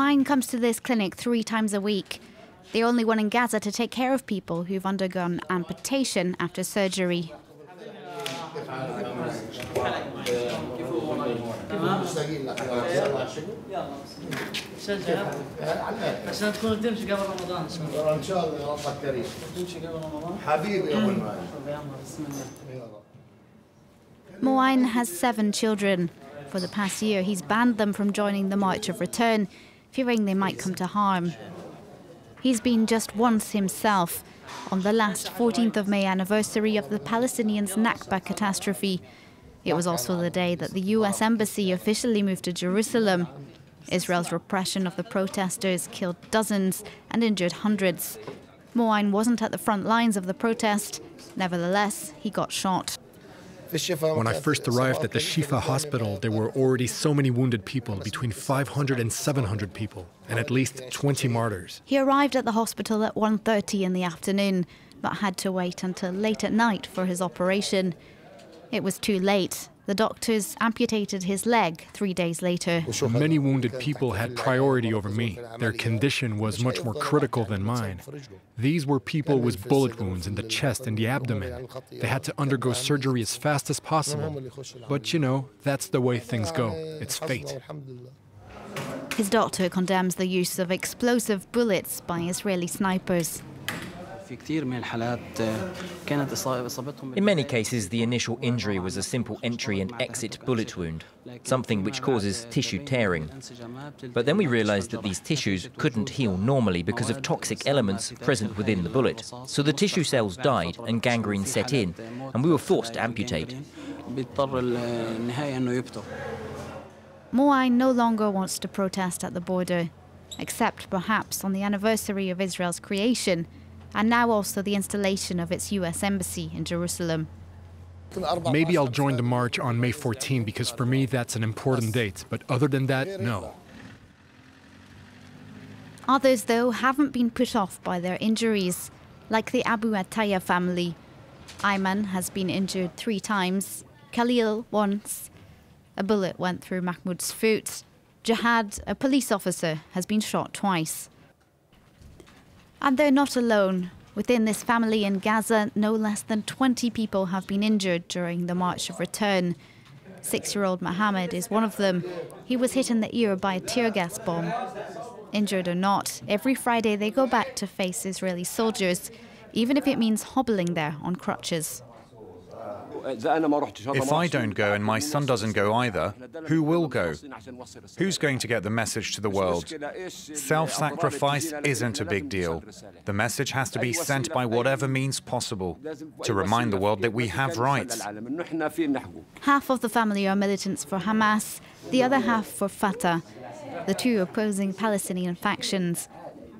Moain comes to this clinic 3 times a week, the only one in Gaza to take care of people who've undergone amputation after surgery. Moain has 7 children. For the past year, he's banned them from joining the March of Return, fearing they might come to harm. He's been just once himself, on the last 14th of May anniversary of the Palestinians' Nakba catastrophe. It was also the day that the US Embassy officially moved to Jerusalem. Israel's repression of the protesters killed dozens and injured hundreds. Moain wasn't at the front lines of the protest. Nevertheless, he got shot. When I first arrived at the Shifa hospital, there were already so many wounded people, between 500 and 700 people, and at least 20 martyrs. He arrived at the hospital at 1:30 in the afternoon, but had to wait until late at night for his operation. It was too late. The doctors amputated his leg 3 days later. Many wounded people had priority over me. Their condition was much more critical than mine. These were people with bullet wounds in the chest and the abdomen. They had to undergo surgery as fast as possible. But you know, that's the way things go. It's fate. His doctor condemns the use of explosive bullets by Israeli snipers. In many cases, the initial injury was a simple entry and exit bullet wound, something which causes tissue tearing. But then we realized that these tissues couldn't heal normally because of toxic elements present within the bullet. So the tissue cells died and gangrene set in, and we were forced to amputate. Moain no longer wants to protest at the border, except perhaps on the anniversary of Israel's creation, and now also the installation of its US Embassy in Jerusalem. Maybe I'll join the march on May 14 because for me that's an important date, but other than that, no. Others, though, haven't been put off by their injuries, like the Abu Attaya family. Ayman has been injured 3 times, Khalil once. A bullet went through Mahmoud's foot. Jihad, a police officer, has been shot twice. And they're not alone. Within this family in Gaza, no less than 20 people have been injured during the March of Return. 6-year-old Mohammed is one of them. He was hit in the ear by a tear gas bomb. Injured or not, every Friday they go back to face Israeli soldiers, even if it means hobbling there on crutches. If I don't go and my son doesn't go either, who will go? Who's going to get the message to the world? Self-sacrifice isn't a big deal. The message has to be sent by whatever means possible, to remind the world that we have rights. Half of the family are militants for Hamas, the other half for Fatah, the 2 opposing Palestinian factions.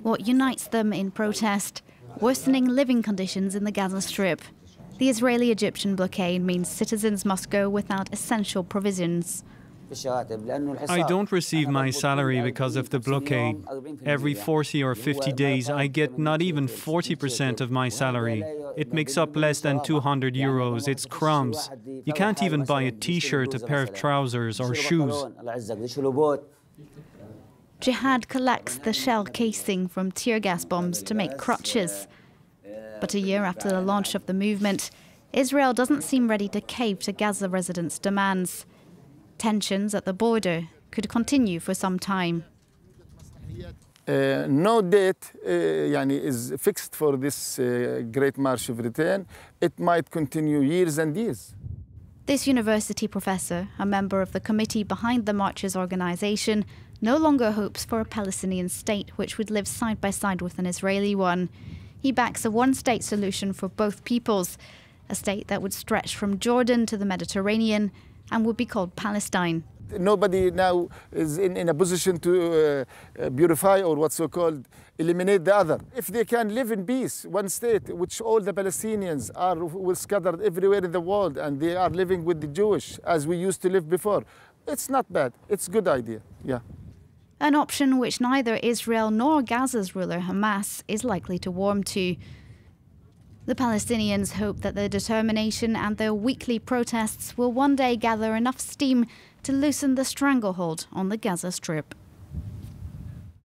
What unites them in protest? Worsening living conditions in the Gaza Strip. The Israeli-Egyptian blockade means citizens must go without essential provisions. I don't receive my salary because of the blockade. Every 40 or 50 days, I get not even 40% of my salary. It makes up less than 200 euros. It's crumbs. You can't even buy a T-shirt, a pair of trousers or shoes. Jihad collects the shell casing from tear gas bombs to make crutches. But a year after the launch of the movement, Israel doesn't seem ready to cave to Gaza residents' demands. Tensions at the border could continue for some time. No date is fixed for this Great March of Return. It might continue years and years. This university professor, a member of the committee behind the march's organization, no longer hopes for a Palestinian state which would live side by side with an Israeli one. He backs a one-state solution for both peoples, a state that would stretch from Jordan to the Mediterranean and would be called Palestine. Nobody now is in a position to beautify or what's so-called eliminate the other. If they can live in peace, one state, which all the Palestinians are scattered everywhere in the world, and they are living with the Jewish as we used to live before, it's not bad. It's a good idea, yeah. An option which neither Israel nor Gaza's ruler Hamas is likely to warm to. The Palestinians hope that their determination and their weekly protests will one day gather enough steam to loosen the stranglehold on the Gaza Strip.